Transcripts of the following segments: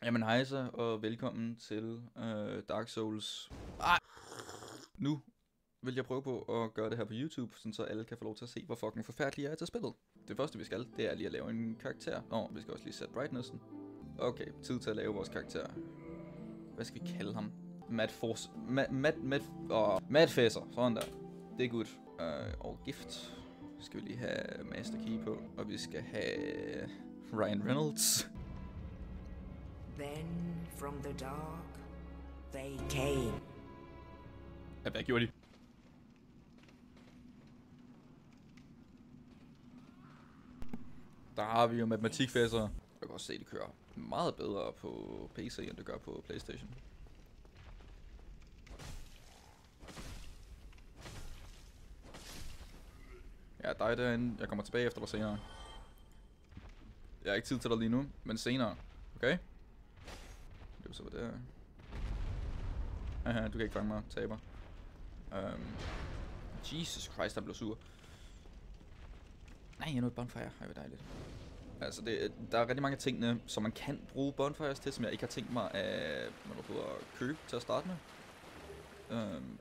Jamen hejsa, og velkommen til Dark Souls. Nu vil jeg prøve på at gøre det her på YouTube, sådan så alle kan få lov til at se, hvor fucking forfærdelig jeg er til spillet. Det første vi skal, det er lige at lave en karakter. Vi skal også lige sætte brightnessen. Okay, tid til at lave vores karakter. Hvad skal vi kalde ham? Matt Fesser, sådan der. Det er godt. Og gift skal vi lige have Master Key på, og vi skal have Ryan Reynolds. Then from the dark, they came. Ja, hvad gjorde de? Der har vi jo matematikfæsser. Jeg kan også se, at det kører meget bedre på PC, end det gør på PlayStation. Ja, dig derinde. Jeg kommer tilbage efter dig senere. Jeg har ikke tid til dig lige nu, men senere. Okay? Det er så hvad det er. Haha, du kan ikke fange mig, taber. Jesus Christ, han blev sur. Nej, jeg nåede bonfire. Ej, hvor dejligt. Altså, der er rigtig mange ting, som man kan bruge bonfires til, som jeg ikke har tænkt mig at købe til at starte med.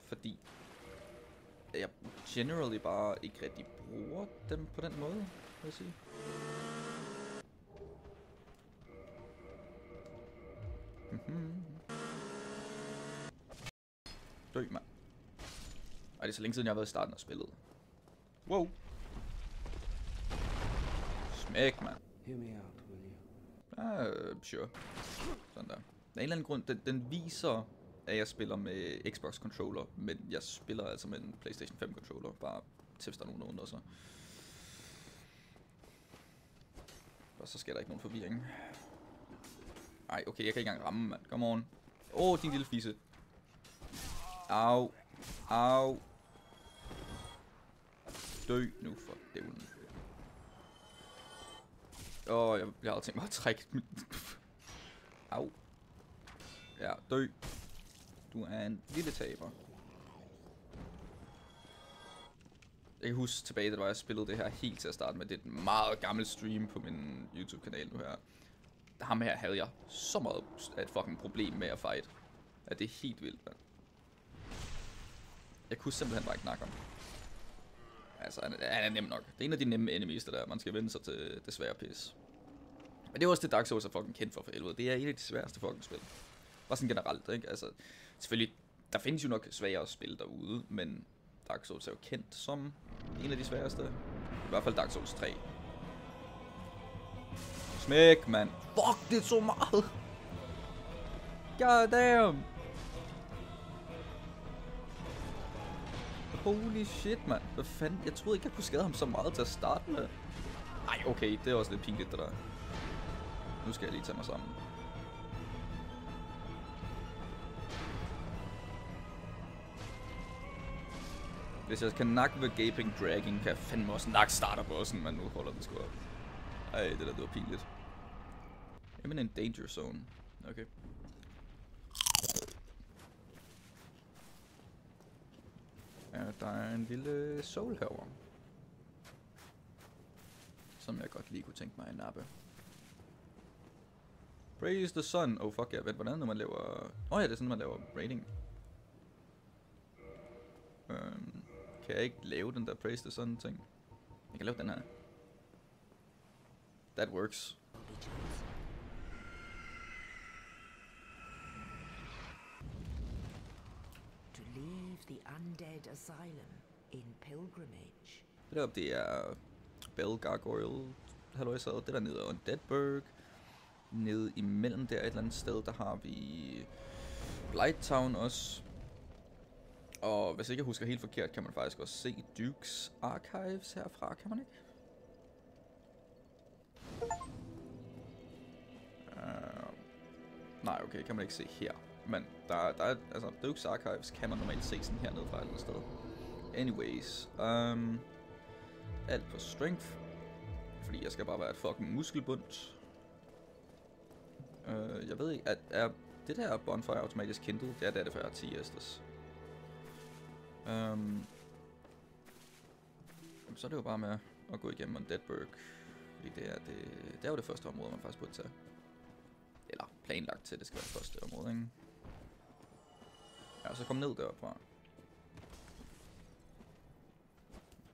Fordi jeg generally bare ikke rigtig bruger dem på den måde, vil jeg sige. Dø, mand. Ej, det er så længe siden, jeg har været i starten af spillet. Wow. Smæk, mand. Hear me out, will you? Sure. Sådan der. Der er en eller anden grund, den viser, at jeg spiller med Xbox controller, men jeg spiller altså med en PlayStation 5 controller, bare til hvis der er nogen, der undrer sig. Og så sker der ikke nogen forvirring. Ej, okay, jeg kan ikke engang ramme, mand. Come on. Din lille fisse. Au. Au. Dø nu for dævlen. Jeg har tænkt mig at trække. Au. Ja, dø. Du er en lille taber. Jeg kan huske tilbage, da jeg spillede det her helt til at starte med. Det er et meget gammelt stream på min YouTube-kanal nu her. Ham her havde jeg så meget af et fucking problem med at fight. At det er helt vildt, mand. Jeg kunne simpelthen bare ikke nakke ham. Altså, han er nem nok. Det er en af de nemme enemies, der man skal vende sig til det svære pis. Men det er også det, Dark Souls er fucking kendt for helvede. Det er et af de sværeste fucking spil. Bare sådan generelt, ikke? Altså, selvfølgelig, der findes jo nok sværere spil derude, men Dark Souls er jo kendt som en af de sværeste. I hvert fald Dark Souls 3. Smæk, mand. Fuck, det er så meget. God damn. Holy shit, mand. Hvad fanden? Jeg troede ikke, jeg kunne skade ham så meget til at starte med. Ej, okay. Det er også lidt pinligt, det der. Nu skal jeg lige tage mig sammen. Hvis jeg kan nakke ved Gaping Dragon, kan jeg fandme også nakke starterbossen, men nu holder den sgu op. Ej, det var pinligt. I'm in a danger zone. Okay. Ja, der er en lille soul herovre, som jeg godt lige kunne tænke mig at nappe. Praise the sun. Oh fuck, jeg ved hvordan når man laver. Ja, det er sådan man laver rating. Kan jeg ikke lave den der praise the sun ting? Jeg kan lave den her. That works. To leave the undead asylum in pilgrimage. Det deroppe, det er Bell Gargoyle. Halløjsaget. Det der nede er Undeadburg. Nede imellem der et eller andet sted, der har vi Blighttown også. Og hvis ikke jeg husker helt forkert, kan man faktisk også se Dukes Archives herfra, kan man ikke? Nej, okay, kan man ikke se her. Men der er, altså, Dukes Archives kan man normalt se sådan hernede fra et eller andet sted. Anyways, alt på strength. Fordi jeg skal bare være et fucking muskelbundt. Jeg ved ikke, er det der bonfire automatisk kindled? Ja, det er det, for jeg har 10 Estus. Så er det jo bare med at gå igennem Undeadburg. Fordi det er jo det første område, man faktisk burde tage. Eller planlagt til, at det skal være første område, ikke? Ja, så kom ned derfra.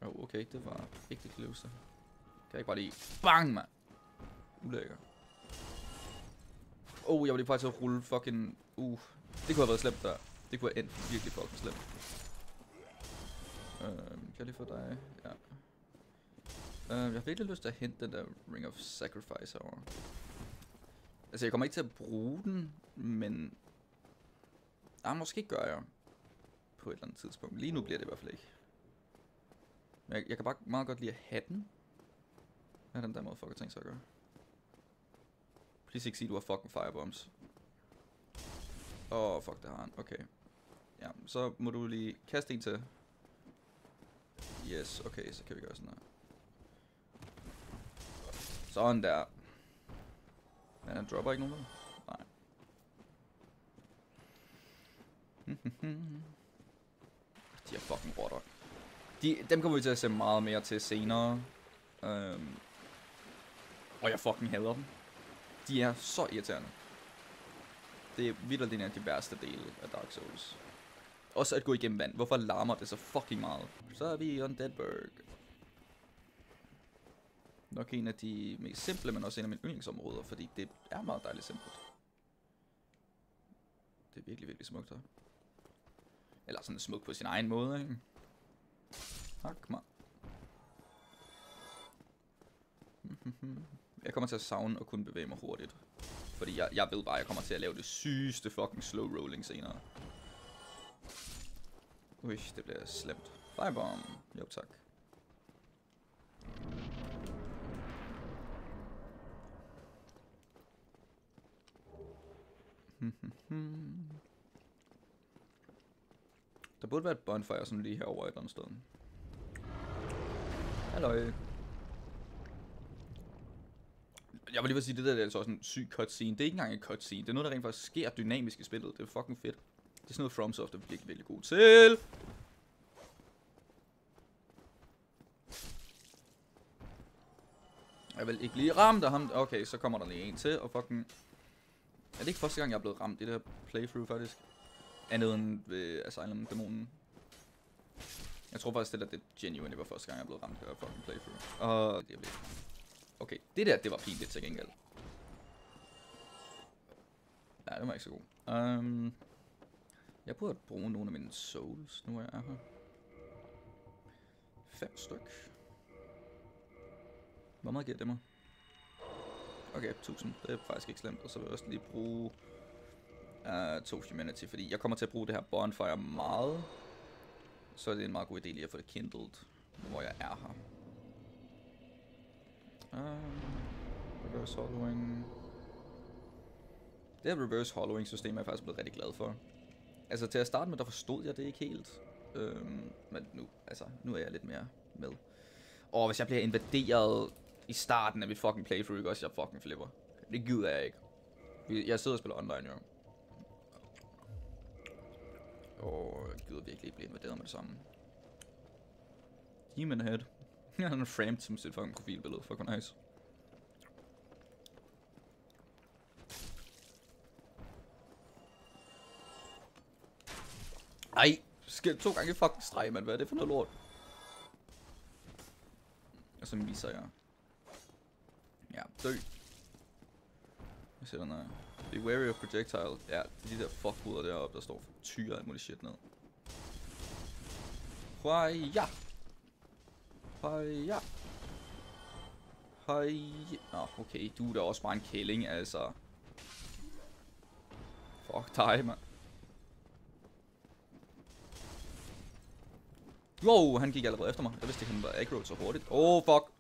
Okay, det var rigtig close. Kan jeg ikke bare lige... Bang, mand! Ulækker. Jeg var lige på vej til at rulle fucking... Det kunne have været slemt der. Det kunne have endt virkelig fucking slemt. Kan jeg lige få dig? Ja. Jeg har virkelig lyst til at hente den der Ring of Sacrifice herovre. Altså, jeg kommer ikke til at bruge den, men... måske gør jeg. På et eller andet tidspunkt. Lige nu bliver det i hvert fald ikke. Men jeg kan bare meget godt lide at have den. Hvad er den der måde, fuck tænkt sig at gøre? Please ikke sige, du har fucking firebombs. Fuck, det har han. Okay. Ja, så må du lige kaste en til. Yes, okay, så kan vi gøre sådan her. Sådan der. Men han dropper ikke nogen. Nej. De her fucking rotter. Dem kommer vi til at se meget mere til senere. Og jeg fucking hader dem. De er så irriterende. Det er vildt en af de værste dele af Dark Souls. Også at gå igennem vand. Hvorfor larmer det så fucking meget? Så er vi i Undeadburg. Nok en af de mest simple, men også en af mine yndlingsområder, fordi det er meget dejligt simpelt. Det er virkelig, virkelig smukt her. Eller sådan smukt på sin egen måde, ikke? Tak, mig. Jeg kommer til at savne at kunne bevæge mig hurtigt. Fordi jeg ved bare, at jeg kommer til at lave det sygeste fucking slow rolling senere. Det bliver slemt. Firebomb. Jo, tak. Der burde være et bonfire sådan lige herovre et eller andet sted. Halløj. Jeg vil lige sige, det der er altså også en syg cutscene. Det er ikke engang en cutscene. Det er noget, der rent faktisk sker dynamisk i spillet. Det er fucking fedt. Det er sådan noget FromSoft, der er virkelig, virkelig god til. Jeg vil ikke blive ramt af ham. Okay, så kommer der lige en til, og fucking... Er det ikke første gang, jeg er blevet ramt i det her playthrough, faktisk? Andet end ved Asylum-dæmonen. Jeg tror faktisk, det genuine var første gang, jeg er blevet ramt af fucking playthrough. Og det er virkelig... Okay, det var pinligt til gengæld. Ja, det var ikke så god. Jeg burde bruge nogle af mine souls, nu er jeg her. 5 styk. Hvor meget giver det mig? Okay, 1000. Det er faktisk ikke slemt. Og så vil jeg også lige bruge 2 humanity, fordi jeg kommer til at bruge det her bonfire meget. Så er det en meget god idé lige at få det kindled, hvor jeg er her. Reverse hollowing. Det her reverse hollowing system er jeg faktisk blevet rigtig glad for. Altså til at starte med, der forstod jeg det ikke helt. Men nu er jeg lidt mere med. Og hvis jeg bliver invaderet i starten af mit fucking playthrough, også jeg fucking flipper. Det gider jeg ikke. Jeg sidder og spiller online, jo. Jeg gider virkelig ikke blive invaderet med det samme. Demon Head. Han er framed som sit fucking profilbillede. Fucking nice. Ej, skal 2 gange fucking streg, mand. Hvad er det for noget lort? Og så misser jeg. Ja, dø. Jeg ser den her. Be wary of projectile. Ja, de der fuckhoveder deroppe, der står tyre alt muligt shit ned. Hej. Hej. Okay, du er da også bare en kælling, altså. Fuck dig, mand. Wow, han gik allerede efter mig. Jeg vidste ikke, han var aggro så hurtigt. Fuck.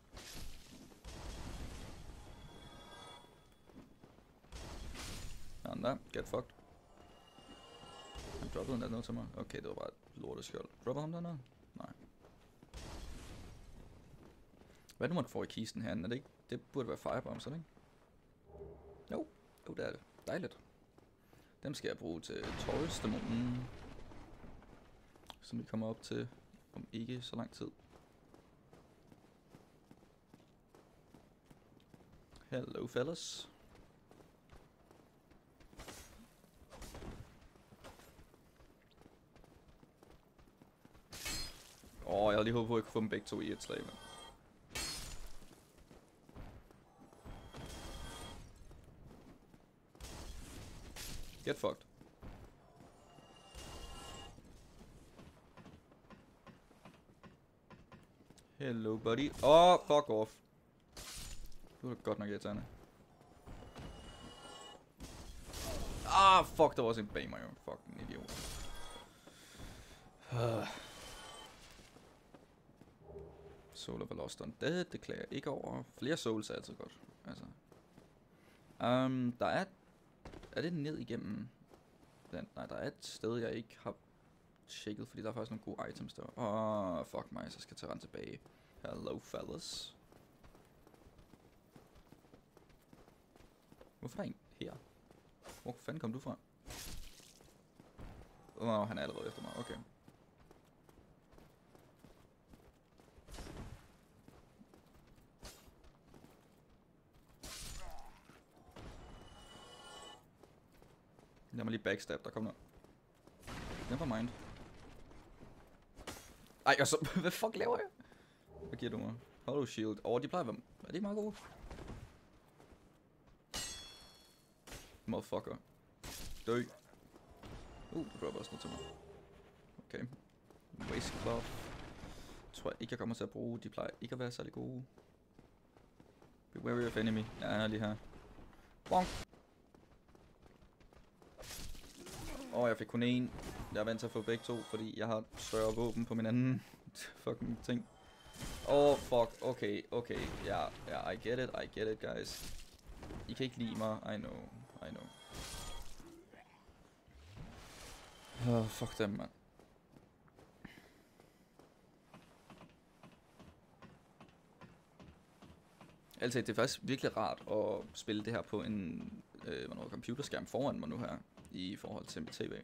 Sådan der. Get fucked. Han droppede den der noget til mig. Okay, det var bare et lorteskjold. Dropper ham der noget? Nej. Hvad er det nu, man får i kisten her? Er det ikke? Det burde være firebombs, er det ikke? Jo, det er det. Dejligt. Dem skal jeg bruge til Taurus-dæmonen. Som vi kommer op til om ikke så lang tid. Hello, fellas. havde lige håbet på, at jeg kunne få dem begge to i et slag, men. Get fucked. Hello, buddy. Oh, fuck off. Du er godt nok irriterende. Ah, fuck, der var også en bag mig, jo. Fucking idiot. Soul of a Lost Undead, det klager jeg ikke over. Flere souls er altid godt. Altså. Der er... Er det ned igennem... Den? Nej, der er et sted, jeg ikke har tjekket, fordi der er faktisk nogle gode items der. Fuck mig, så skal jeg tage rent tilbage. Hello, fellas. Hvorfor er der en her? Hvor fanden kom du fra? Han er allerede efter mig, okay. Lad mig lige backstab, der kommer noget. Never mind. Ej, og så... Hvad fuck laver jeg? Hvad giver du mig? Hollow shield. De plejer at være... Er det meget gode? Motherfucker. Dø. Du dropper også noget til mig. Okay. Waste cloth. Tror jeg ikke, jeg kommer til at bruge. De plejer ikke at være særlig gode. Be wary of enemy. Ja, han er lige her. Bonk. Jeg fik kun én. Jeg er vant til at få begge to, fordi jeg har større våben på min anden fucking ting. Fuck. Okay. Ja, I get it, guys. I kan ikke lide mig. I know. Fuck dem, mand. Altså, det er faktisk virkelig rart at spille det her på en computerskærm foran mig nu her, i forhold til mit tv.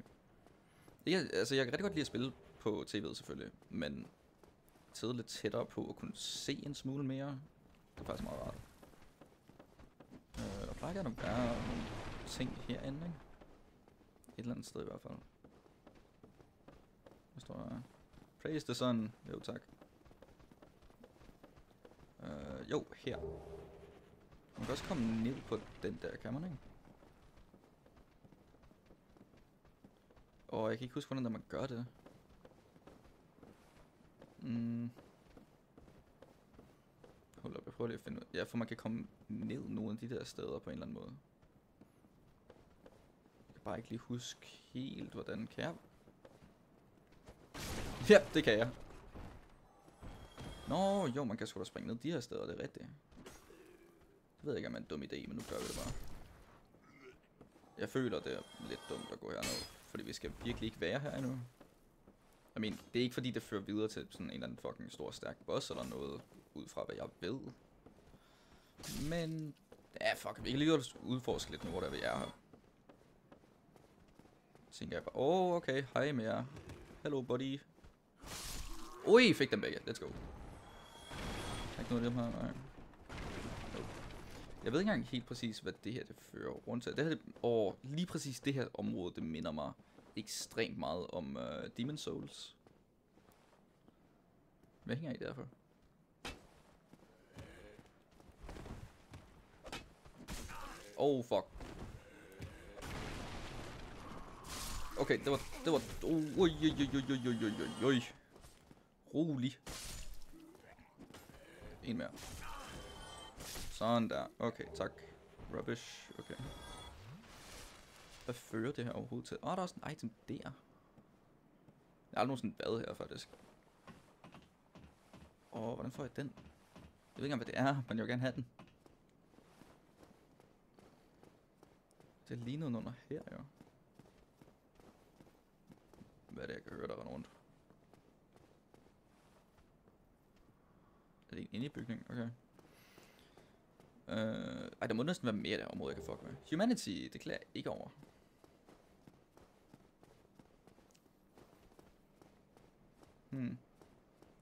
Jeg kan rigtig godt lide at spille på tv'et selvfølgelig, men sidde lidt tættere på at kunne se en smule mere, det er faktisk meget rart. Der plejer gerne at være nogle ting herinde, ikke? Et eller andet sted i hvert fald. Hvad står der? Praise the sun. Jo, tak. Jo, her. Man kan også komme ned på den der, kan man ikke? Jeg kan ikke huske, hvordan man gør det. Hold op, jeg prøver lige at finde ud. Ja, for man kan komme ned nogle af de der steder på en eller anden måde. Jeg kan bare ikke lige huske helt, hvordan kan jeg. Ja, det kan jeg. Nå, jo, man kan sgu da springe ned de her steder, det er rigtigt. Det ved jeg ikke, om det er en dum idé, men nu gør vi det bare. Jeg føler, det er lidt dumt at gå herned, fordi vi skal virkelig ikke være her endnu. Det er ikke fordi, det fører videre til sådan en eller anden fucking stor, stærk boss eller noget, ud fra hvad jeg ved. Men, ja, fuck, vi kan lige godt udforske lidt nu, hvor der vi er her. Så tænker jeg bare, okay, hej med jer. Hello, buddy. Ui, fik dem begge, let's go. Der er ikke noget af dem her, nej. Jeg ved ikke engang helt præcis, hvad det her det fører rundt til. Det her, lige præcis det her område, det minder mig ekstremt meget om Demon Souls. Hvad hænger I derfor? Fuck. Okay, det var... Oj. Rolig. En mere. Sådan der. Okay, tak. Rubbish. Okay. Hvad fører det her overhovedet til? Der er også en item der. Jeg har aldrig nogensinde været her, faktisk. Hvordan får jeg den? Jeg ved ikke engang, hvad det er, men jeg vil gerne have den. Det er lige noget under her, jo. Hvad er det, jeg kan høre, der render rundt? Er det inde i bygningen? Okay. Der må næsten være mere der område, jeg kan fuck med. Humanity, det klager jeg ikke over.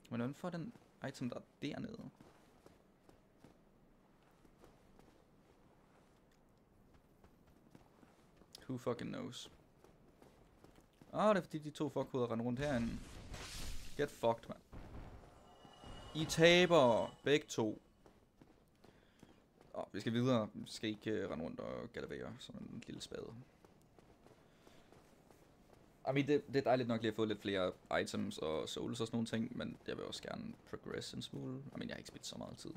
Hvordan får den item, der er dernede? Who fucking knows? Det er fordi de to fuckhoveder render rundt herinde. Get fucked, man. I taber begge to. Vi skal videre. Vi skal ikke rende rundt og gallavere som en lille spade. Det er dejligt nok lige at få lidt flere items og souls og sådan nogle ting, men jeg vil også gerne progress en smule. Jeg har ikke spildt så meget tid.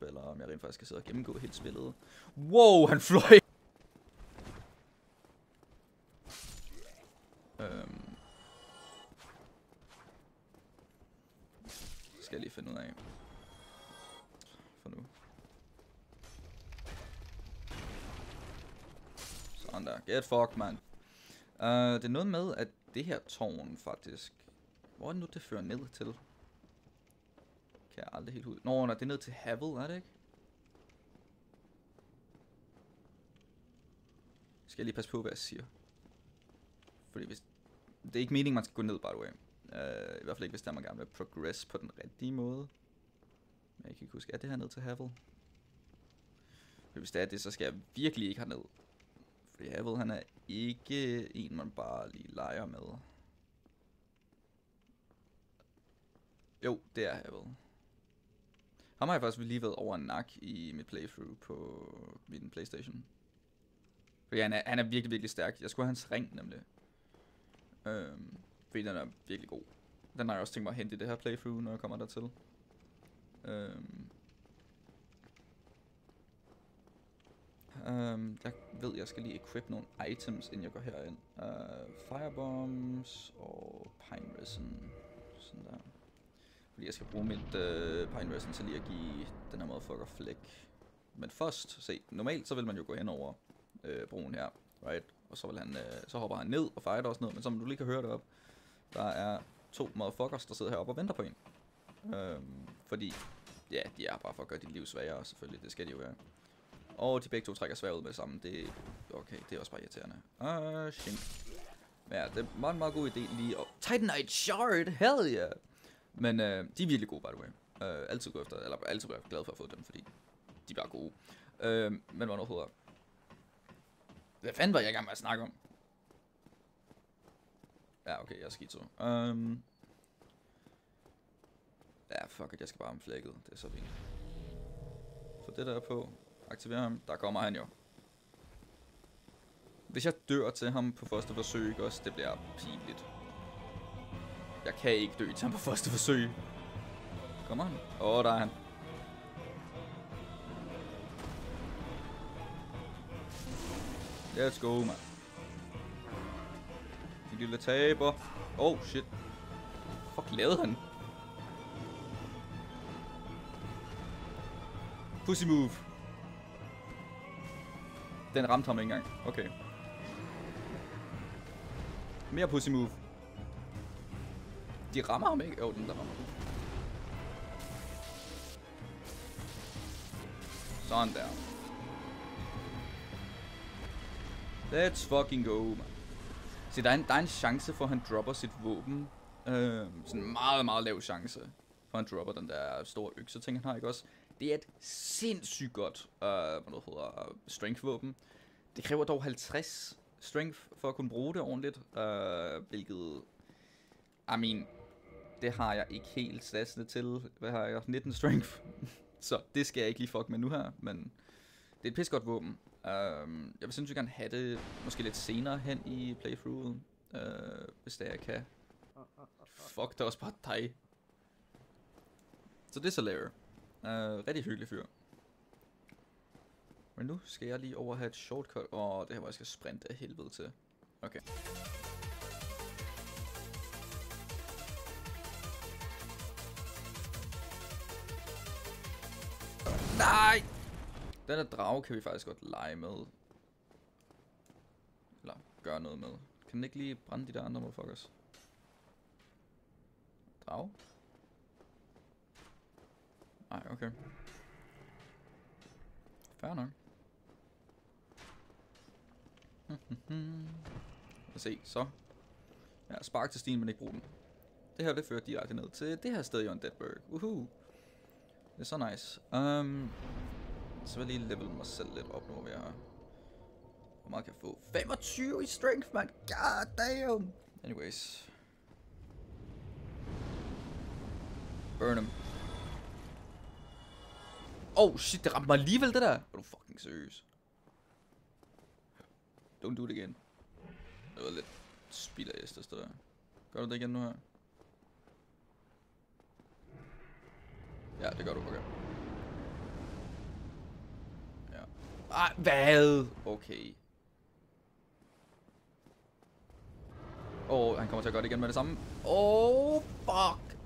Eller om jeg rent faktisk skal sidde og gennemgå helt spillet. Wow, han fløj! Skal jeg lige finde ud af. For nu. Sådan der. Get fucked, man. Det er noget med, at det her tårn faktisk... Hvor er det nu, det fører ned til? Kan jeg aldrig helt ud. Nå, det er ned til Havel, er det ikke? Skal jeg lige passe på, hvad jeg siger. Fordi hvis... Det er ikke meningen, man skal gå ned, by the way. I hvert fald ikke, hvis der man gerne vil progress på den rigtige måde. Men jeg kan ikke huske, er det her ned til Havel? Hvis det er det, så skal jeg virkelig ikke herned. Fordi Havel, han er ikke en, man bare lige leger med. Jo, det er Havel. Ham har jeg faktisk lige været over en nak i mit playthrough på min Playstation. Fordi han er virkelig, virkelig stærk. Jeg skulle have hans ring, nemlig. Fordi den er virkelig god. Den har jeg også tænkt mig at hente i det her playthrough, når jeg kommer dertil. Jeg ved, jeg skal lige equip nogle items, inden jeg går herind. Firebombs og Pine Resin. Sådan der. Fordi jeg skal bruge mit Pine Resin til lige at give den her motherfucker flæk. Men først, se, normalt så vil man jo gå hen over broen her, right? Og så vil han, så hopper han ned og fighter også ned. Men som du lige kan høre deroppe, der er 2 motherfuckers, der sidder heroppe og venter på en. Fordi, ja, de er bare for at gøre dit liv sværere, selvfølgelig. Det skal de jo være. Og de begge to trækker svær ud med sammen. Det, okay, det er også bare irriterende. Shink. Ja, det er meget, meget god idé lige at... Titanite Shard, hell yeah! Men de er virkelig gode, by the way. Altid gå efter, eller altid være glad for at få dem, fordi de er bare gode. Men hvornår hedder... Hvad fanden var jeg i gang med at snakke om? Ja, okay, jeg er skidt så. Ja, fuck it, jeg skal bare om flækket. Det er så fint. Få det der på. Aktiver ham. Der kommer han jo. Hvis jeg dør til ham på første forsøg, ikke også, det bliver pinligt. Jeg kan ikke dø til ham på første forsøg. Kommer han? Der er han. Let's go, man. En lille taber. Shit. Fuck, lavede han? Pussy move. Den ramte ham ikke engang. Okay. Mere pussy move. De rammer ham ikke? Den der rammer. Sådan der. Let's fucking go, man. Se, der er en chance for, at han dropper sit våben. Sådan en meget, meget lav chance. For han dropper den der store økse-ting, han har, ikke også? Det er et sindssygt godt, strength-våben. Det kræver dog 50 strength for at kunne bruge det ordentligt. Hvilket, det har jeg ikke helt statsende til. Hvad har jeg? 19 strength. Så det skal jeg ikke lige fuck med nu her, men det er et pissegodt våben. Jeg vil sindssygt gerne have det måske lidt senere hen i playthroughet, hvis det jeg kan. Fuck, det er også bare dig. Så det er så laver. Rigtig hyggelig fyr. Men nu skal jeg lige over have et shortcut. Det her hvor jeg skal sprinte af helvede til. Okay. Nej! Den her drage kan vi faktisk godt lege med. Eller gøre noget med. Kan den ikke lige brænde de der andre motherfuckers? Drage? Nej, okay. Fair nok. Lad os se, så. Ja, spark til stien, men ikke bruge den. Det her, det fører direkte ned til det her sted i Undeadburg. Woohoo! Det er så nice. Så vil jeg lige level mig selv lidt op nu, hvor jeg har. Hvor meget kan jeg få? 25 i strength, man! God damn! Anyways. Burn him. Oh shit, det ramte mig alligevel, det der. Er du fucking seriøs? Don't do it again. Det var lidt spild af Estes, det der. Gør du det igen nu her? Ja, det gør du, okay. Ja. Ej, hvad? Okay. Han kommer til at gøre det igen med det samme. Fuck.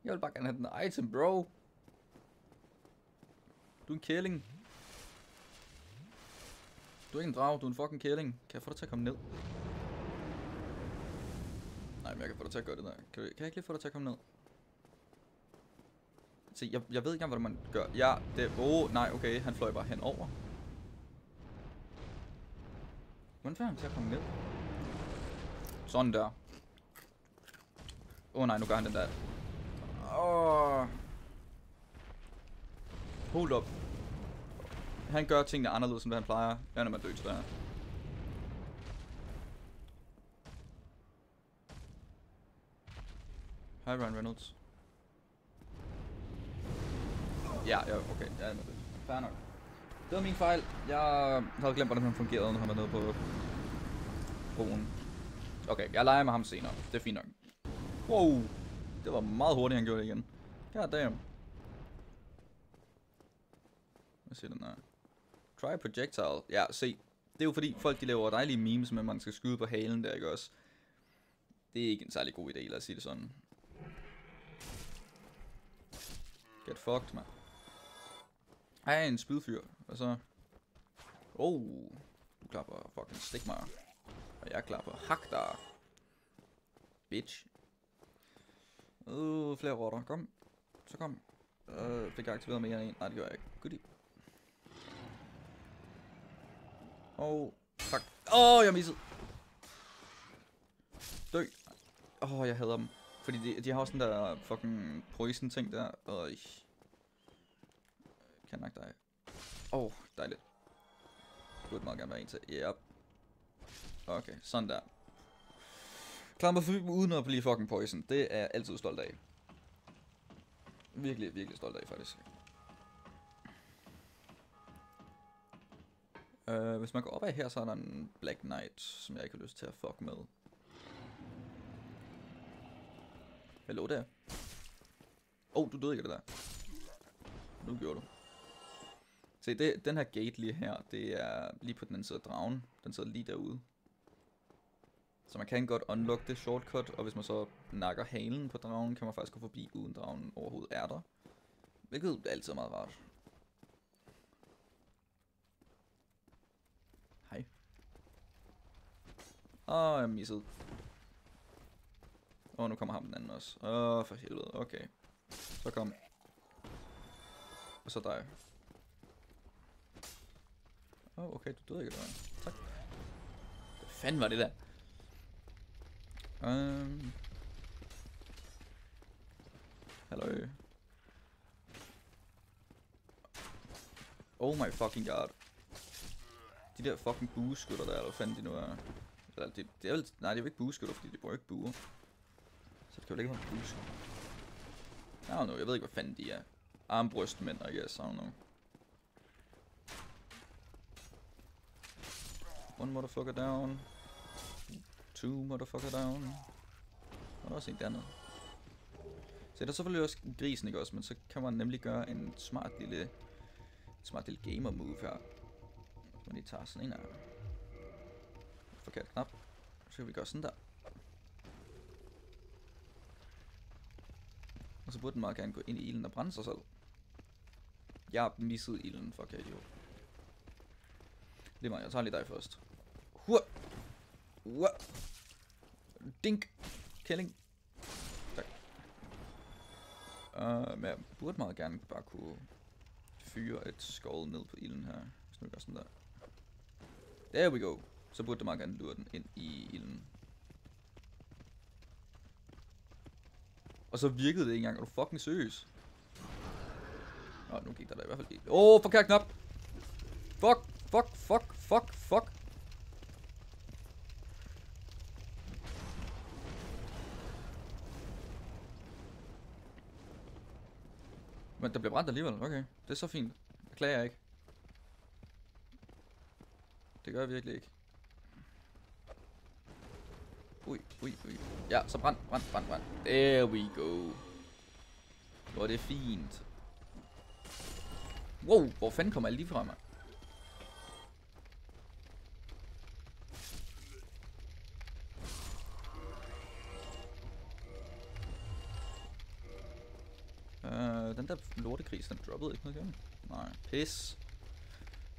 Jeg vil bare gerne have den item, bro. Du er en kælling. Du er ikke en drag, du er en fucking kælling. Kan jeg få dig til at komme ned? Nej, men jeg kan få dig til at gøre det der. Kan jeg ikke lige få dig til at komme ned? Se, jeg ved ikke engang, hvad man gør. Ja, det... nej, okay. Han fløj bare henover. Hvordan får han til at komme ned? Sådan der. Nej, nu gør han den der. Hold up. Han gør tingene anderledes, end hvad han plejer. Jeg er død til det her. Hej, Ryan Reynolds. Ja, okay. Jeg er med det. Fair nok. Det var min fejl. Jeg havde glemt, hvordan han fungerede, når han var nede på broen. Okay, jeg leger med ham senere. Det er fint nok. Wow. Det var meget hurtigt, han gjorde det igen. God damn. Hvad siger den her? Try projectile. Ja, se. Det er jo fordi, folk de laver dejlige memes, men man skal skyde på halen der, ikke også? Det er ikke en særlig god idé, lad os sige det sådan. Get fucked, man. Ej, en spydfyr. Hvad så? Du klapper fucking stik mig. Og jeg klapper hak der. Bitch. Flere rotter. Kom. Så kom. Fik jeg aktiveret mere end en? Nej, det gør jeg ikke. Goodie. Fuck. Jeg missede. Dø. Jeg hader dem. Fordi de har også den der fucking poison ting der. Kan nok dig. Dejligt. Det burde meget gerne være en til. Yep. Okay, sådan der. Klamper forbi uden at blive fucking poison. Det er jeg altid stolt af. Virkelig, virkelig stolt af, faktisk. Hvis man går opad her, så er der en Black Knight, som jeg ikke har lyst til at fuck med. Hallo der. Du døde ikke af det der. Nu gjorde du. Se, den her gate lige her, det er lige på den anden side af dragen. Den sidder lige derude. Så man kan godt unlock det shortcut, og hvis man så nakker halen på dragen, kan man faktisk gå forbi, uden dragen overhovedet er der. Hvilket er altid meget rart. Hej. Jeg missede. Nu kommer ham den anden også. For helvede. Okay. Så kom. Og så dig. Okay, du døde ikke der. Tak. Hvad fanden var det der? Hallo. Oh my fucking god. De der fucking bueskytter der, eller fanden de nu er. Eller, det er vel, nej, det er jo ikke bueskytter, fordi de bruger ikke buer. Så det kan jo ikke være bueskytter. I don't know, jeg ved ikke hvad fanden de er. Armbrystmænd, I guess, I don't know. One motherfucker down. Two motherfucker down. Og der er også en dernede. Så der er selvfølgelig også grisen, ikke også, men så kan man nemlig gøre en smart lille gamer move her. Så man lige tager sådan en af. Forkert knap. Så kan vi gøre sådan der. Og så burde den meget gerne gå ind i ilden og brænde sig selv. Jeg har misset ilden, fuck jeg idiot. Lige meget, jeg tager lige dig først. Dink. Killing. Tak. Men jeg burde meget gerne bare kunne fyre et skål ned på ilden her. Hvis nu gør sådan der. There we go. Så burde det meget gerne lure den ind i ilden. Og så virkede det ikke engang. Er du fucking seriøs? Nu gik der i hvert fald ild. Forkert knap. Fuck. Men der bliver brændt alligevel, okay. Det er så fint. Jeg klager ikke. Det gør jeg virkelig ikke. Ui. Ja, så brænd. There we go. Hvor det er fint. Wow, hvor fanden kommer alle de fra mig? Den der lortegris, den droppede ikke noget igen. Nej, pis.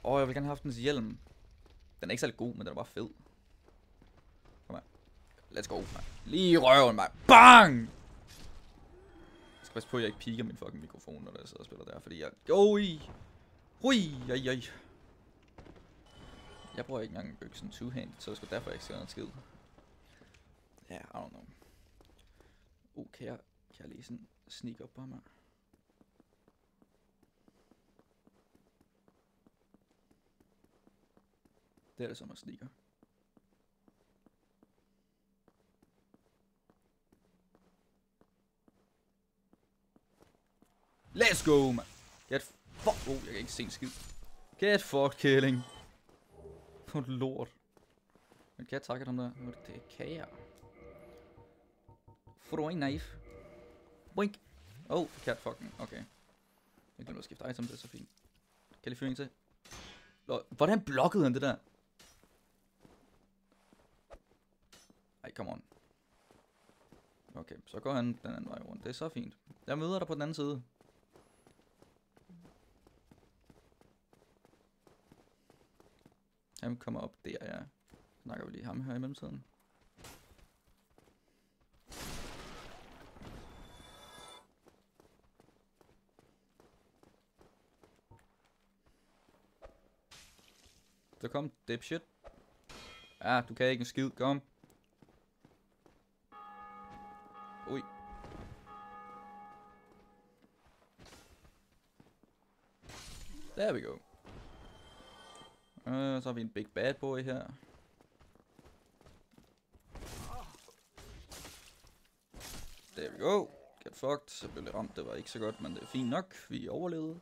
Jeg vil gerne have haft dens hjelm. Den er ikke særlig god, men den er bare fed. Kom her. Let's go, man. Lige i røven, man. Bang! Jeg skal passe på, at jeg ikke piker min fucking mikrofon, når jeg sidder og spiller der, fordi jeg... Hui. Jeg bruger ikke engang øksen two-handed, så jeg skal derfor ikke se noget skid. Ja, I don't know. Kan jeg lige sådan sneak op på ham her? Det er det som at sneaker. Let's go, man. Get fuck. Jeg kan ikke se en skid. Get fuck killing. På lort. Men kan jeg takke dem der? Det kan jeg. Throwing knife. Wink. Cat fucking. Okay. Jeg glemte at skifte item, det er så fint. Kan jeg lige fyre en til? Hvordan blokkede han det der? Ej, come on. Okay, så går han den anden vej rundt. Det er så fint. Jeg møder dig på den anden side. Han kommer op der, ja. Snakker vi lige ham her i mellemtiden. Så kom, dipshit. Ja, du kan ikke en skid, kom. Ui. There we go. Så har vi en big bad boy her. There we go. Get fucked. Så blev det ramt, det var ikke så godt, men det er fint nok. Vi overlevede.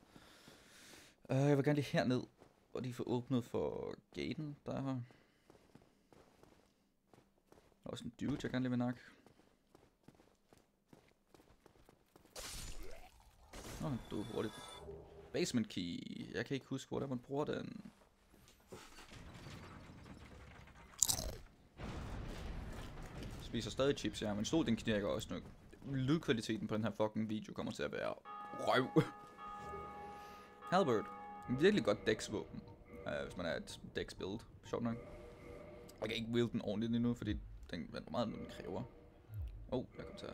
Jeg vil gerne lige herned, og lige få åbnet for gaten, der er her. Der er også en dude, jeg gerne lige vil nakke. Han døde hurtigt. Basement key. Jeg kan ikke huske, hvordan man bruger den. Spiser stadig chips, ja, men stod den knirker også nok. Lydkvaliteten på den her fucking video kommer til at være røv. Halberd. En virkelig godt dex-våben, hvis man er et dex-build. Sjovt nok. Jeg kan ikke wield den ordentligt endnu, fordi den er meget, den kræver. Jeg kom til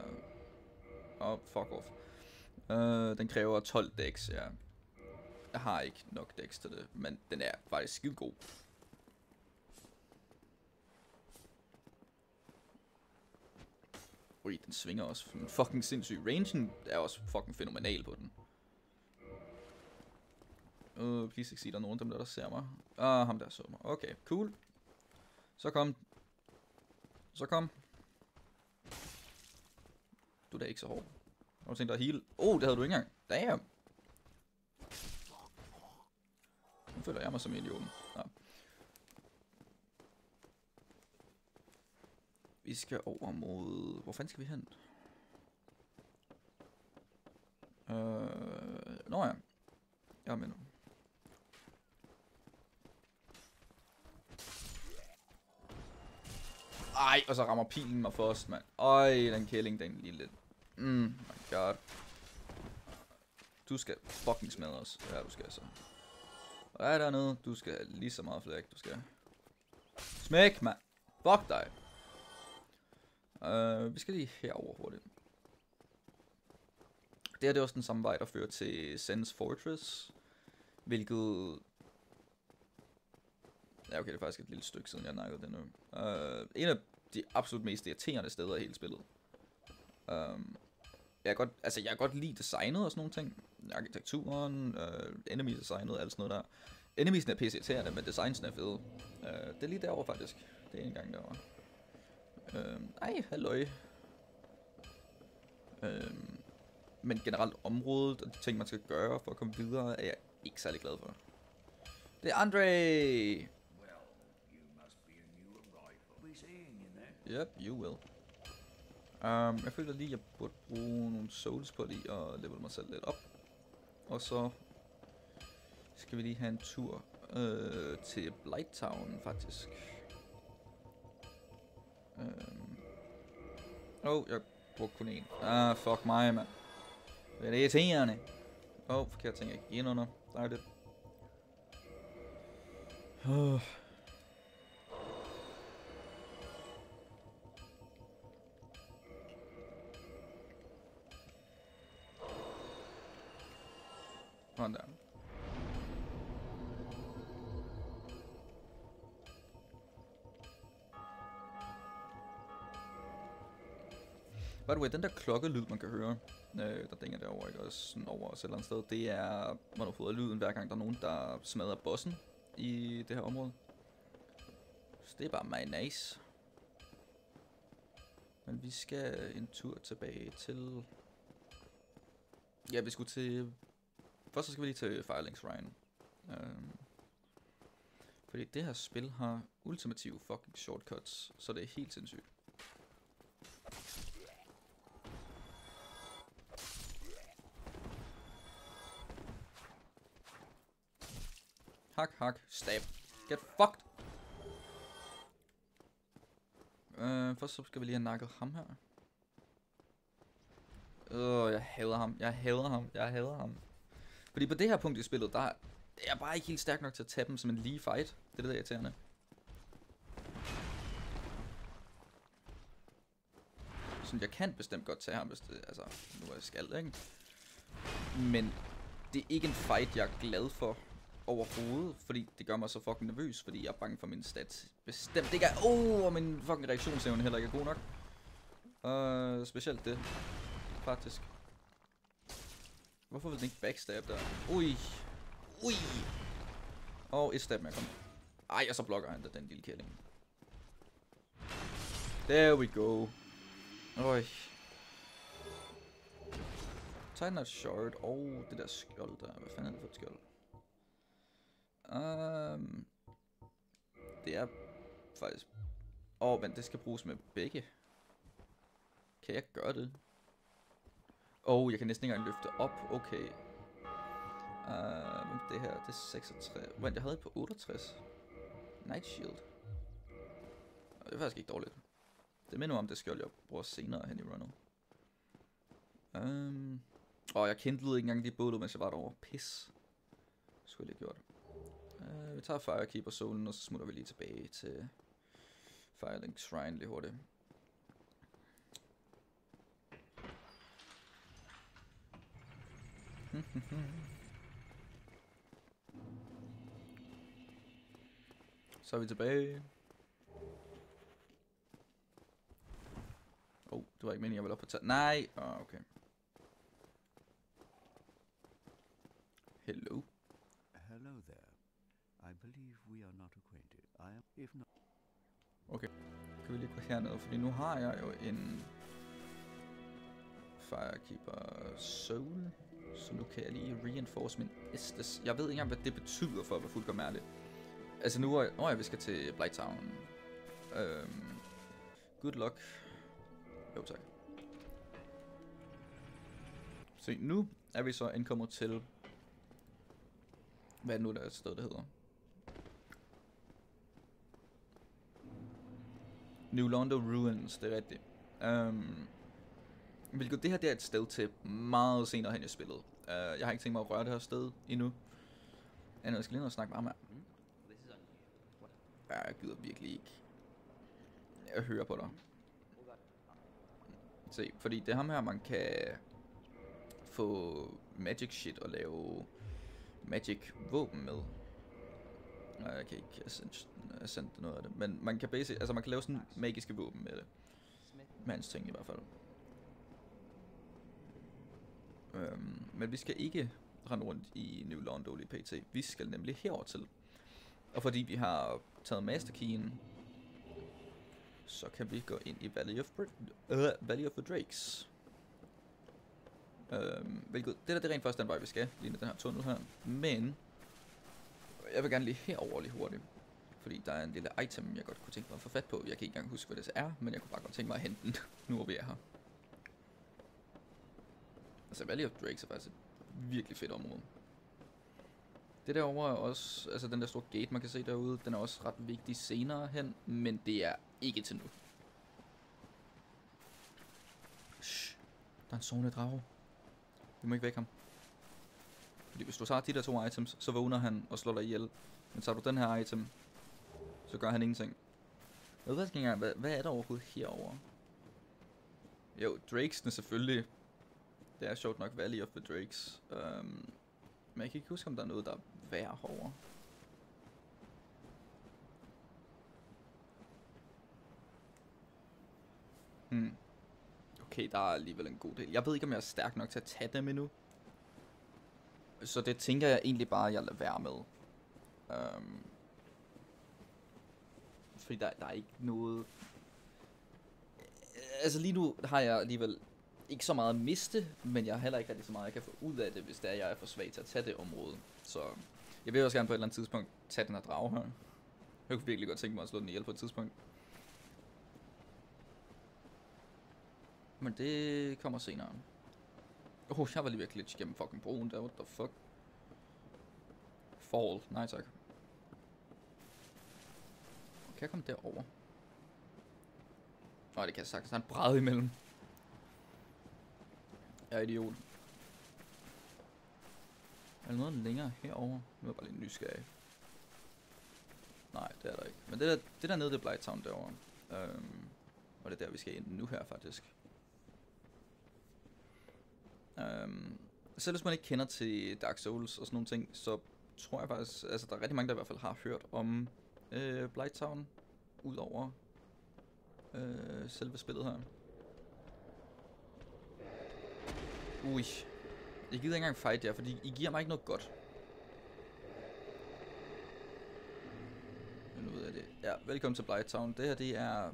at... fuck off. Den kræver 12 dex, ja. Jeg har ikke nok dex til det, men den er faktisk skide god. Den svinger også fucking sindssyg. Rangen er også fucking fænomenal på den. Please ikke sige, der er nogen af dem der ser mig. Ham der så mig. Okay, cool. Så kom. Du er da ikke så hård. Jeg har tænkt dig at heal. Det havde du ikke engang. Damn. Nu føler jeg mig som en idioten. Vi skal over mod... Hvor fanden skal vi hen? Nå ja. Jeg er med nu. Ej, og så rammer pilen mig først, mand. Øj, den killing, den lille... my god. Du skal fucking smadres. Ja, du skal så. Hvad er dernede? Du skal lige så meget flæk, du skal. Smæk, mand. Fuck dig. Vi skal lige herover hurtigt. Det her det er også den samme vej, der fører til Sen's Fortress. Hvilket... Ja, okay, det er faktisk et lille stykke siden, jeg nakkede det nu. En af de absolut mest irriterende steder i hele spillet. Jeg kan godt lide designet og sådan nogle ting. Arkitekturen, enemy designet, alt sådan noget der. Enemiesne er pisse irriterende, men designsene er fede. Det er lige derovre faktisk. Det er en gang derovre. Ej, halløj. Men generelt området og de ting, man skal gøre for at komme videre, er jeg ikke særlig glad for. Det er Andre! Yep, you will. Jeg føler lige, at jeg burde bruge nogle souls på lige at level mig selv lidt op. Og så skal vi lige have en tur til Blighttown, faktisk. Jeg brugte kun en. Fuck mig, mand. Det er det irriterende. Forkert ting, jeg gik ind under. Dejligt. Sådan der. By the way, den der klokkelyd, man kan høre, der dænger derovre, ikke også sådan over os et eller andet sted, det er, man har fået lyden hver gang, der er nogen, der smadrer bossen i det her område. Så det er bare meget nice. Men vi skal en tur tilbage til... Ja, vi skulle til... Først så skal vi lige til Firelink Shrine. Fordi det her spil har ultimative fucking shortcuts, så det er helt sindssygt. Hak, stab. Get fucked. Først så skal vi lige have nakket ham her. Jeg hader ham. Fordi på det her punkt i spillet, der er jeg bare ikke helt stærk nok til at tage dem som en lige fight. Det er det der irriterende. Så jeg kan bestemt godt tage ham, hvis det, altså, nu er jeg skal, ikke? Men det er ikke en fight, jeg er glad for overhovedet, fordi det gør mig så fucking nervøs, fordi jeg er bange for min stats. Bestemt ikke er... og min fucking reaktionsevne heller ikke er god nok. Specielt det, faktisk. Hvorfor vil den ikke backstab der? Ui. Et stab med at komme. Ej, og så blokker han den lille kælling. There we go. Øj. Titan short og det der skjold der. Hvad fanden er det for et skjold? Det er faktisk... men det skal bruges med begge. Kan jeg gøre det? Jeg kan næsten ikke engang løfte op. Okay. Det her, det er 66. Jeg havde et på 68. Night Shield. Det er faktisk ikke dårligt. Det minder mig om det skjold, jeg bruger senere hen i runnet. Jeg kindlede ikke engang de bålet, mens jeg var derovre. Pis. Skulle jeg lige have gjort. Vi tager Firekeeper Solen, og så smutter vi lige tilbage til Firelink Shrine lige hurtigt. Så er vi tilbage. Det var ikke meningen, jeg ville op på tage. Nej! Okay. Hello. Hello there. I believe we are not acquainted. I am, if not... Okay. Kan vi lige gå herned, fordi nu har jeg jo en Firekeeper Soul, så nu kan jeg lige reinforce min Estes. Jeg ved ikke engang, hvad det betyder for at være fuldkommen ærlig. Altså nu er vi skal til Blighttown. Good luck. Jo, tak. Så nu er vi så ankommet til... Hvad er det nu, der er et sted, der hedder? New Londo Ruins, det er rigtigt. Hvilket det her det er et sted til meget senere hen i spillet. Jeg har ikke tænkt mig at røre det her sted endnu. Jeg skal lige nå at snakke meget mere. Jeg gider virkelig ikke. Jeg hører på dig. Se, fordi det er ham her, man kan få magic shit og lave magic våben med. Jeg kan ikke sende noget af det, men man kan man kan lave sådan magiske våben med det. Med hans ting i hvert fald. Men vi skal ikke rende rundt i New Londo lige pt. Vi skal nemlig herover til. Og fordi vi har taget masterkeyen, så kan vi gå ind i Valley of the Drakes. Hvilket, det er rent først den vej, vi skal, lige ned den her tunnel her. Men, jeg vil gerne lige herover lige hurtigt. Fordi der er en lille item, jeg godt kunne tænke mig at få fat på. Jeg kan ikke engang huske, hvad det er, men jeg kunne bare godt tænke mig at hente den, nu hvor vi er her. Altså, Valley of Drakes er faktisk et virkelig fedt område. Det derovre er også, altså den der store gate, man kan se derude, den er også ret vigtig senere hen, men det er ikke til nu. Shh, der er en sovende drage. Vi må ikke vække ham. Fordi hvis du tager de der 2 items, så vågner han og slår dig ihjel. Men tager du den her item, så gør han ingenting. Jeg ved ikke engang, hvad er der overhovedet herovre? Jo, Drakes'ene selvfølgelig. Det er sjovt nok Valley of the Drakes. Men jeg kan ikke huske, om der er noget, der er værd herovre. Okay, der er alligevel en god del. Jeg ved ikke, om jeg er stærk nok til at tage dem endnu. Så det tænker jeg egentlig bare, at jeg lader være med. Fordi der er ikke noget... Altså lige nu har jeg alligevel ikke så meget at miste, men jeg har heller ikke rigtig så meget, jeg kan få ud af det, hvis det er, jeg er for svag til at tage det område. Så jeg vil også gerne på et eller andet tidspunkt tage den her drage her. Jeg kunne virkelig godt tænke mig at slå den ihjel på et tidspunkt. Men det kommer senere. Jeg var lige ved at glitch gennem fucking broen der, what the fuck. Fall, nej tak. Kan jeg komme derover? Nej, det kan jeg sagtens. Der er en bræd imellem. Jeg er idiot. Er der noget længere herover? Nu er jeg bare lidt nysgerrig. Nej, det er der ikke. Men det der nede, det er Blighttown derovre. Og det er der, vi skal ind nu her, faktisk. Selv hvis man ikke kender til Dark Souls og sådan nogle ting, så tror jeg faktisk, altså der er rigtig mange, der i hvert fald har hørt om Blighttown, udover selve spillet her. Ui, jeg gider ikke engang fight jer, fordi I giver mig ikke noget godt. Nu ved jeg det. Ja, velkommen til Blighttown. Det her, det er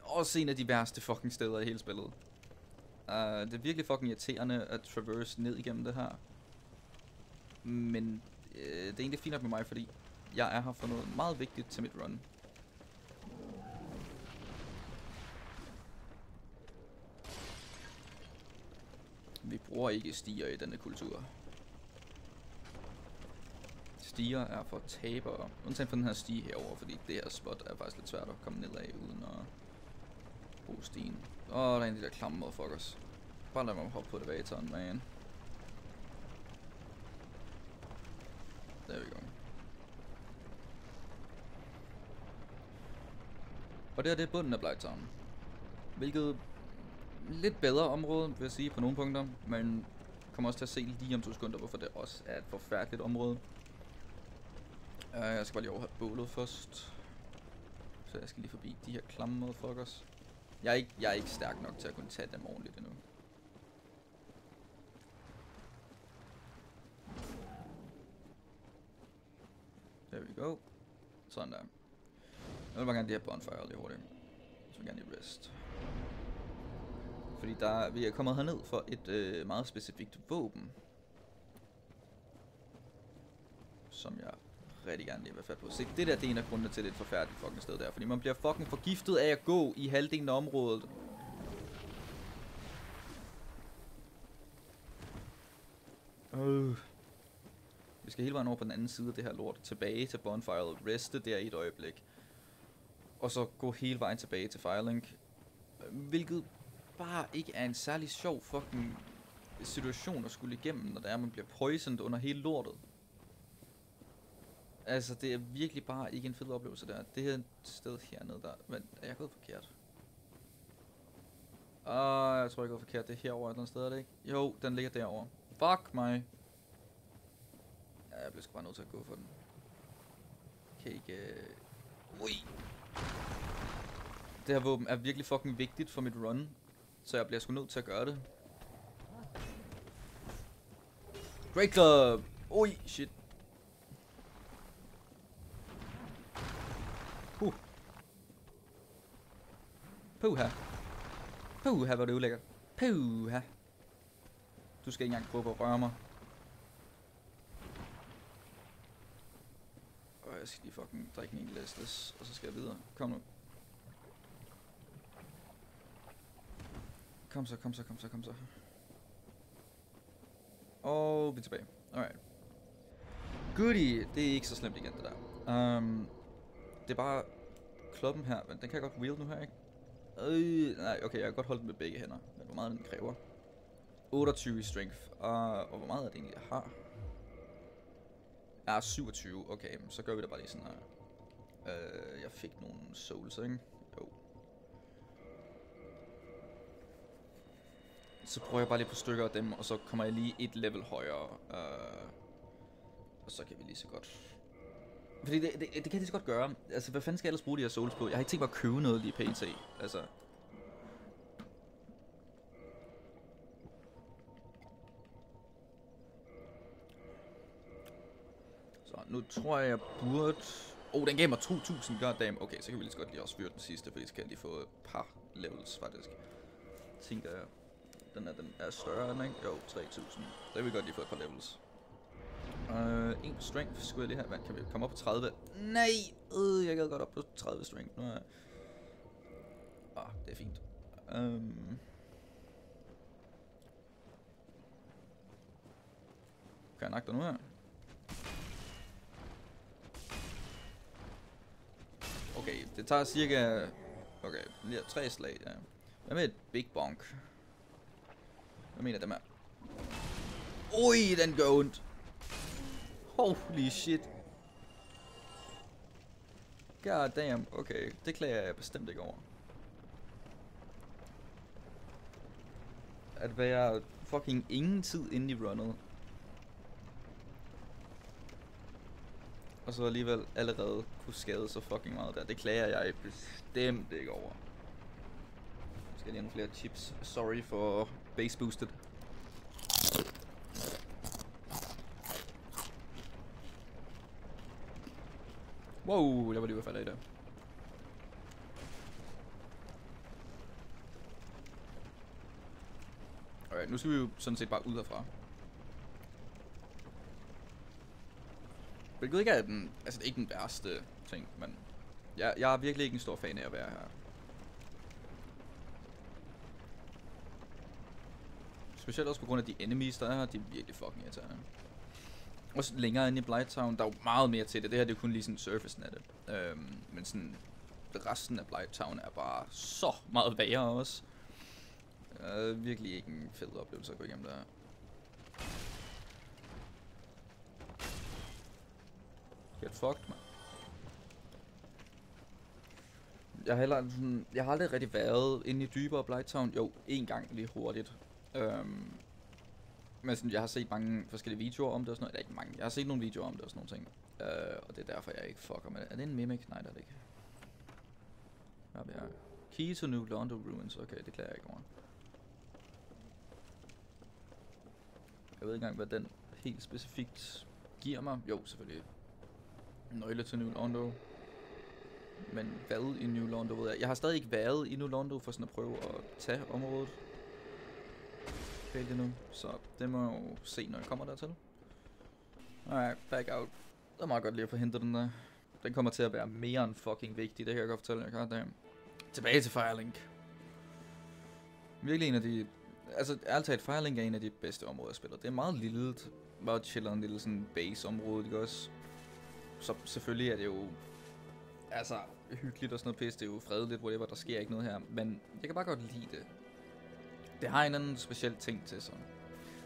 også en af de værste fucking steder i hele spillet. Det er virkelig fucking irriterende at traverse ned igennem det her. Men det er egentlig fint nok med mig, fordi jeg er her for noget meget vigtigt til mit run. Vi bruger ikke stiger i denne kultur. Stiger er for tabere. Undtagen for den her stige herover, fordi det her spot er faktisk lidt svært at komme ned af uden at bruge stien. Der er en af de der klamme motherfuckers. Bare lad mig hoppe på elevatoren, man. Der vi går. Og det her, det er bunden af Blighttown. Hvilket lidt bedre område, vil jeg sige, på nogle punkter. Men kommer også til at se lige om 2 sekunder, hvorfor det også er et forfærdeligt område. Jeg skal bare lige overhøre bålet først. Så jeg skal lige forbi de her klamme motherfuckers. Jeg er ikke stærk nok til at kunne tage dem ordentligt endnu. There we go. Sådan der. Jeg vil bare gerne de her bonfire lige hurtigt. Så vil jeg gerne lige rest. Fordi vi er kommet herned for et meget specifikt våben. Som jeg rigtig gerne lige vil fat på. Se, det der, det er en af grundene til, det er et forfærdeligt fucking sted der. Fordi man bliver fucking forgiftet af at gå i halvdelen af området. Vi skal hele vejen over på den anden side af det her lort. Tilbage til bonfire og reste der i et øjeblik. Og så gå hele vejen tilbage til Firelink. Hvilket bare ikke er en særlig sjov fucking situation at skulle igennem, når det er, man bliver poisoned under hele lortet. Altså, det er virkelig bare ikke en fed oplevelse der. Det her sted hernede der... Men er jeg gået forkert? Jeg tror, jeg er gået forkert. Det er herovre et eller andet sted, er det ikke? Jo, den ligger derovre. Fuck mig. Ja, jeg bliver sgu bare nødt til at gå for den. Kan ikke... Ui! Det her våben er virkelig fucking vigtigt for mit run. Så jeg bliver sgu nødt til at gøre det. Great Club! Ui, shit. Puha. Puha, hvor det ulækkert. Puha. Du skal ikke engang prøve på at røre mig. Og jeg skal lige fucking drikke en glas, og så skal jeg videre. Kom nu. Kom så. Og vi er tilbage. Alright. Goodie. Det er ikke så slemt igen, det der. Det er bare kloppen her, men den kan jeg godt wield nu her, ikke? Nej, okay, jeg kan godt holde den med begge hænder. Men hvor meget den kræver? 28 i strength. Og hvor meget er det egentlig, jeg har? Jeg har 27. Okay, så gør vi det bare lige sådan her. Jeg fik nogle souls, ikke? Jo. Så prøver jeg bare lige på stykker af dem, og så kommer jeg lige et level højere. Og så kan vi lige så godt... Fordi det kan jeg så godt gøre. Altså, hvad fanden skal jeg ellers bruge de her souls på? Jeg har ikke tænkt mig at købe noget lige pt. Altså... Så nu tror jeg burde... den gav mig 2000, goddamn. Okay, så kan vi lige så godt lige også fyre den sidste, fordi så kan jeg lige få et par levels, faktisk. Tænker jeg... Den er større end, ikke? Jo, 3000. Så kan vi godt lige få et par levels. En strength skulle jeg lige have. Kan vi komme op på 30? Nej! Jeg gad godt op på 30 strength. Nu er jeg... det er fint. Kan jeg nakke dig nu her? Okay, det tager cirka... Okay, lige 3 slag, ja. Hvad med et big bonk? Hvad mener dem her? Ui, den gør ondt. Holy shit. God damn, okay. Det klager jeg bestemt ikke over. At være fucking ingen tid inde i runnet. Og så alligevel allerede kunne skade så fucking meget der. Det klager jeg bestemt ikke over. Skal lige have nogle flere chips. Sorry for base boosted. Wow, der var lige ved at falde af der. Alright, nu skal vi jo sådan set bare ud herfra. Hvilket ikke er den, altså det er ikke den værste ting, men jeg er virkelig ikke en stor fan af at være her. Specielt også på grund af de enemies, der er her, de er virkelig fucking irriterende. Også længere inde i Blighttown, der er jo meget mere til det. Det her det er kun lige sådan surfacen af det. Men sådan, resten af Blighttown er bare så meget værre også. Virkelig ikke en fed oplevelse at gå igennem der. Get fucked, man. Jeg har aldrig rigtig været inde i dybere Blighttown. Jo, en gang lige hurtigt. Men sådan, jeg har set mange forskellige videoer om det og sådan noget. Eller ikke mange. Jeg har set nogle videoer om det og sådan nogle ting. Og det er derfor, jeg ikke fucker med det. Er det en mimic? Nej, det er det ikke. Hvad har vi her? Key to New Londo Ruins. Okay, det klarer jeg ikke over. Jeg ved ikke engang, hvad den helt specifikt giver mig. Jo, selvfølgelig. Nøgle til New Londo. Men hvad i New Londo ved jeg? Jeg har stadig ikke været i New Londo for sådan at prøve at tage området. Nu, så det må jeg jo se, når jeg kommer dertil. Alright, back out. Det er meget godt lige at få hentet den der. Den kommer til at være mere end fucking vigtig, det kan jeg godt fortælle jer. Goddamn. Tilbage til Firelink. Virkelig en af de... Altså, ærligt talt, Firelink er en af de bedste områder, jeg spiller. Det er meget lille, meget chiller, en lille sådan base-område, ikke også? Så selvfølgelig er det jo... Altså, hyggeligt og sådan noget pisse, det er jo fredeligt, whatever, der sker ikke noget her. Men jeg kan bare godt lide det. Det har en anden speciel ting til sig.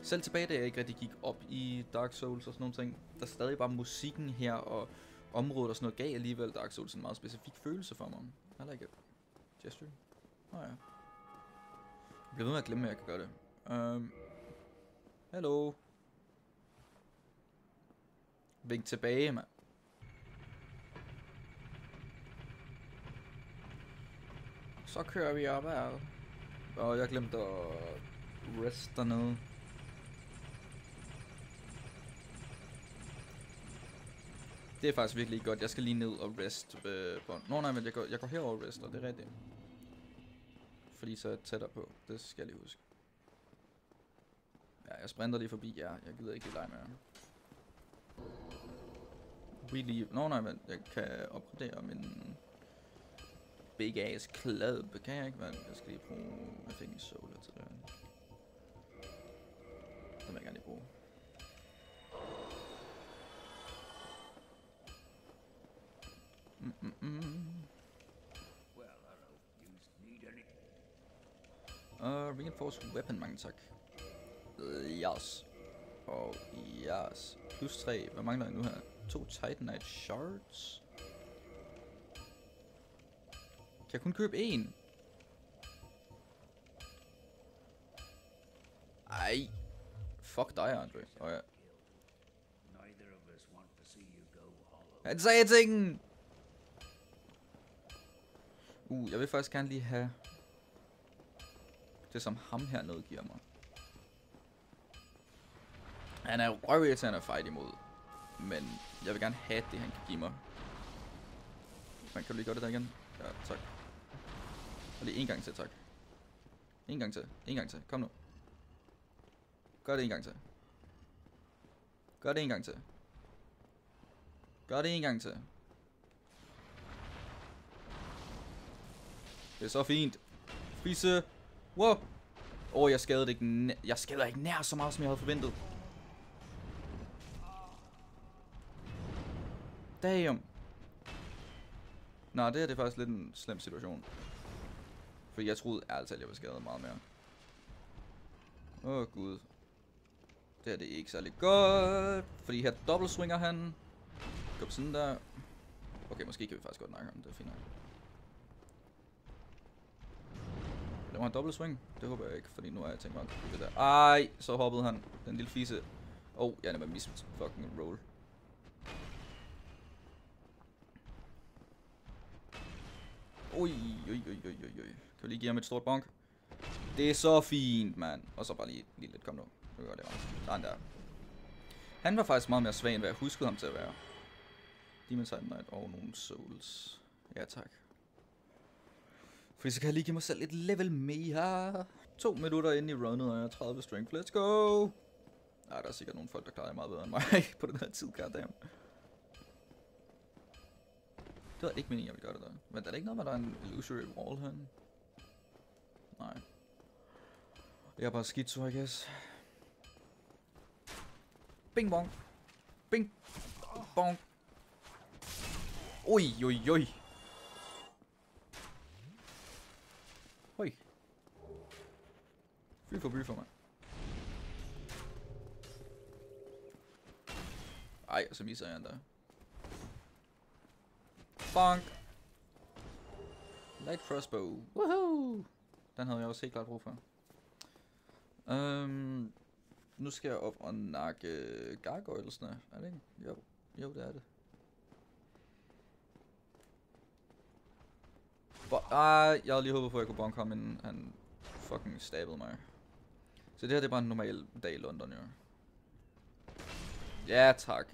Selv tilbage, da jeg ikke rigtig gik op i Dark Souls og sådan nogle ting, der er stadig bare musikken her og området og sådan noget gav alligevel Dark Souls en meget specifik følelse for mig. I like it. Gesture. Ja. Jeg bliver ved med at glemme, at jeg kan gøre det. Hallo. Vink tilbage, mand. Så kører vi op her. Og jeg glemte at rest dernede. Det er faktisk virkelig godt. Jeg skal lige ned og rest på... Nå nej, men jeg går herover og rester, det er rigtigt. Fordi så er jeg tættere på. Det skal jeg lige huske. Ja, jeg sprinter lige forbi jer. Jeg gider ikke lege med jer. Nå nej, men jeg kan opgradere min big ass club. Kan jeg ikke? Men jeg skal lige bruge jeg fik en solar til det. Den vil jeg gerne lige bruge. Reinforced weapon, mange tak. Yes. Og yes. Plus 3. Hvad mangler jeg nu her? 2 Titanite shards. Kan jeg kun købe 1? Ej. Fuck dig, Andre. Oh, ja. Han sagde ting! Jeg vil faktisk gerne lige have det, som ham hernede giver mig. Han er røvirriterende at fight imod. Men jeg vil gerne have det, han kan give mig. Man kan du lige gøre det der igen? Ja, tak. Og lige en gang til, tak. En gang til. En gang til. Kom nu. Gør det en gang til. Gør det en gang til. Gør det en gang til. Det er så fint. Fisse. Wow. Jeg skadede ikke. Jeg skadede ikke nær så meget, som jeg havde forventet. Damn. Nå, det er faktisk lidt en slem situation. For jeg troede ærligt at jeg var skadet meget mere. Gud. Det er det ikke særlig godt. Fordi her dobbelt swinger han. Gå på sådan der. Okay, måske kan vi faktisk godt nakke ham. Det er fint nok. Laver han dobbelt swing? Det håber jeg ikke, fordi nu er jeg tænkt mig at det der. Ej, så hoppede han. Den lille fise. Jeg er med mis fucking roll. Oj. Kan vi lige give ham et stort bonk? Det er så fint, mand. Og så bare lige lidt. Kom nu. Nu gør det bare. Sådan der. Han var faktisk meget mere svag, end hvad jeg huskede ham til at være. Demon Titanite og nogle souls. Ja, tak. Fordi så kan jeg lige give mig selv et level mere. 2 minutter inde i runnet, og jeg har 30 strength. Let's go! Der er sikkert nogle folk, der klarer meget bedre end mig på den her tid, goddamn. Det var ikke meningen, jeg ville gøre det der. Men er det ikke noget med, der er en illusory wall herinde? Nej. Jeg er bare skidt, så I guess. Bing bong. Bing bong. Oj. Høj. Fy for mig. Ej, så misser jeg en der. Bonk. Light crossbow. Woohoo! Den havde jeg også helt klart brug for. Nu skal jeg op og nakke gargoylesne. Er det ikke? Jo, det er det. Jeg havde lige håbet på, at jeg kunne bonke ham, men han fucking stabbede mig. Så det her, det er bare en normal dag i London, jo. Ja, tak.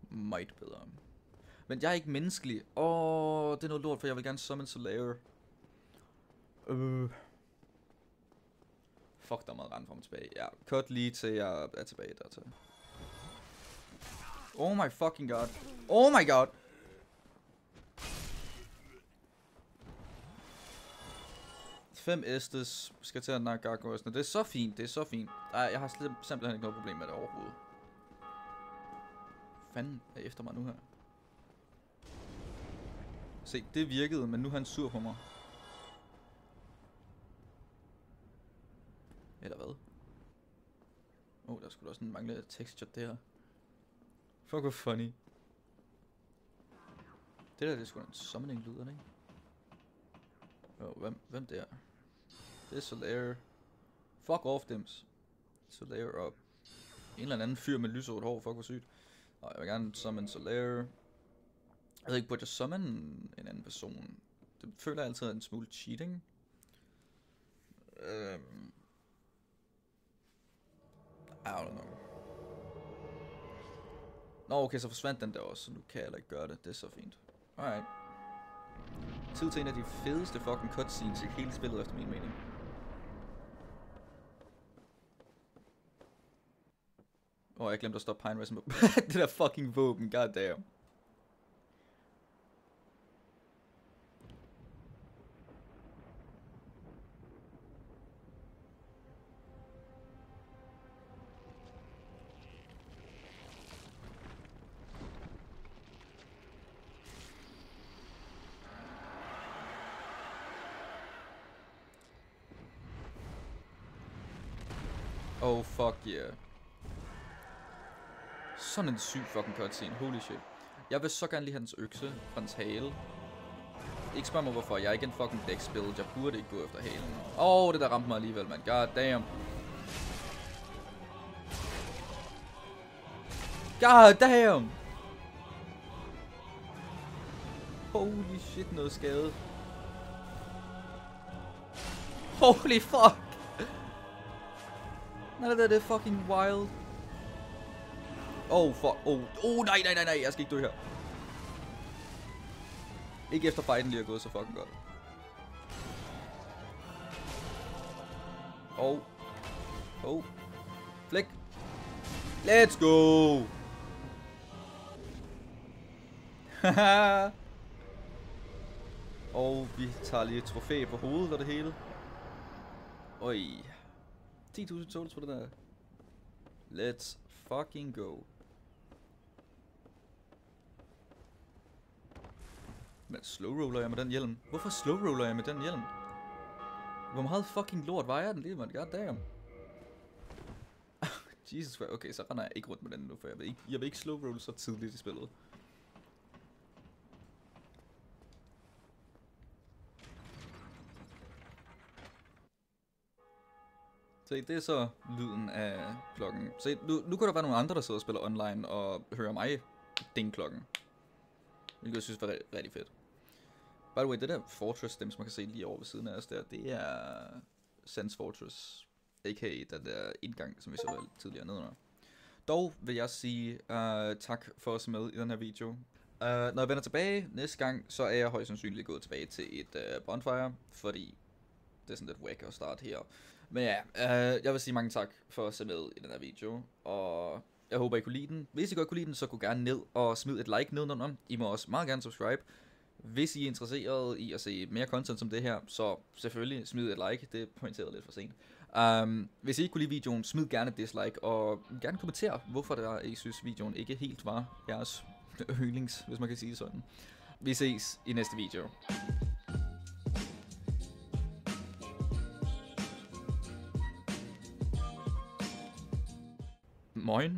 Meget bedre. Men jeg er ikke menneskelig. Det er noget lort, for jeg vil gerne summon Solaire. Fuck, der er meget rand frem og tilbage. Ja, cut lige til jeg er tilbage dertil. Oh my fucking god. Oh my god. Fem Estes skal til at nakke gargoylesne. Det er så fint, det er så fint. Ej, jeg har simpelthen ikke noget problem med det overhovedet. Fanden er efter mig nu her. Se, det virkede, men nu er han sur på mig. Eller hvad? Der skulle også en mangle texture der. Fuck, hvor funny. Det der, det er sgu da en summoning lyd, ikke? Hvem der? Det er Solaire. Fuck off, Dims. Solaire op. En eller anden fyr med lyserødt hår. Fuck, hvor sygt. Og jeg vil gerne summon Solaire. Jeg ved ikke, burde jeg summon en anden person? Det føler jeg altid er en smule cheating. I don't know. Nå, okay, så forsvandt den der også, så nu kan jeg heller ikke gøre det. Det er så fint. Alright. Tid til en af de fedeste fucking cutscenes i hele spillet, efter min mening. Jeg glemte at stoppe Pine Resin på. Det der fucking våben, goddamn. Oh fuck yeah. Sådan en syg fucking cutscene, holy shit. Jeg vil så gerne lige have hans økse fra hans hale. Ikke spørg mig hvorfor, jeg er ikke en fucking dex build. Jeg burde ikke gå efter halen. Det der ramte mig alligevel, man. God damn. God damn. Holy shit, noget skade. Holy fuck. Nej, det er fucking wild. Fuck. Nej, jeg skal ikke dø her. Ikke efter fighten lige er gået så fucking godt. Flæk. Let's go. Haha. Vi tager lige et trofæ på hovedet og det hele. 10.000 souls for det der. Let's fucking go. Men slow roller jeg med den hjelm? Hvorfor slow roller jeg med den hjelm? Hvor meget fucking lort vejer den lige, man? God damn. Jesus Christ. Okay, så render jeg ikke rundt med den nu, for jeg vil ikke slow roll så tidligt i spillet. Se, det er så lyden af klokken. Se, nu kan der være nogle andre, der sidder og spiller online og hører mig ding klokken. Hvilket jeg synes var rigtig fedt. By the way, det der Fortress, dem som man kan se lige over ved siden af os der, det er Sense Fortress. A.k.a. den der indgang, som vi så tidligere nedenunder. Dog vil jeg sige tak for at se med i den her video. Når jeg vender tilbage næste gang, så er jeg højst sandsynligt gået tilbage til et bonfire, fordi det er sådan lidt whack at starte her. Men ja, jeg vil sige mange tak for at se med i den her video, og jeg håber I kunne lide den. Hvis I godt kunne lide den, så gå gerne ned og smid et like nedenunder. I må også meget gerne subscribe. Hvis I er interesseret i at se mere content som det her, så selvfølgelig smid et like. Det pointerede lidt for sent. Hvis I ikke kunne lide videoen, smid gerne et dislike, og gerne kommentere, hvorfor det er, I synes videoen ikke helt var jeres yndlings, hvis man kan sige det sådan. Vi ses i næste video. Moin.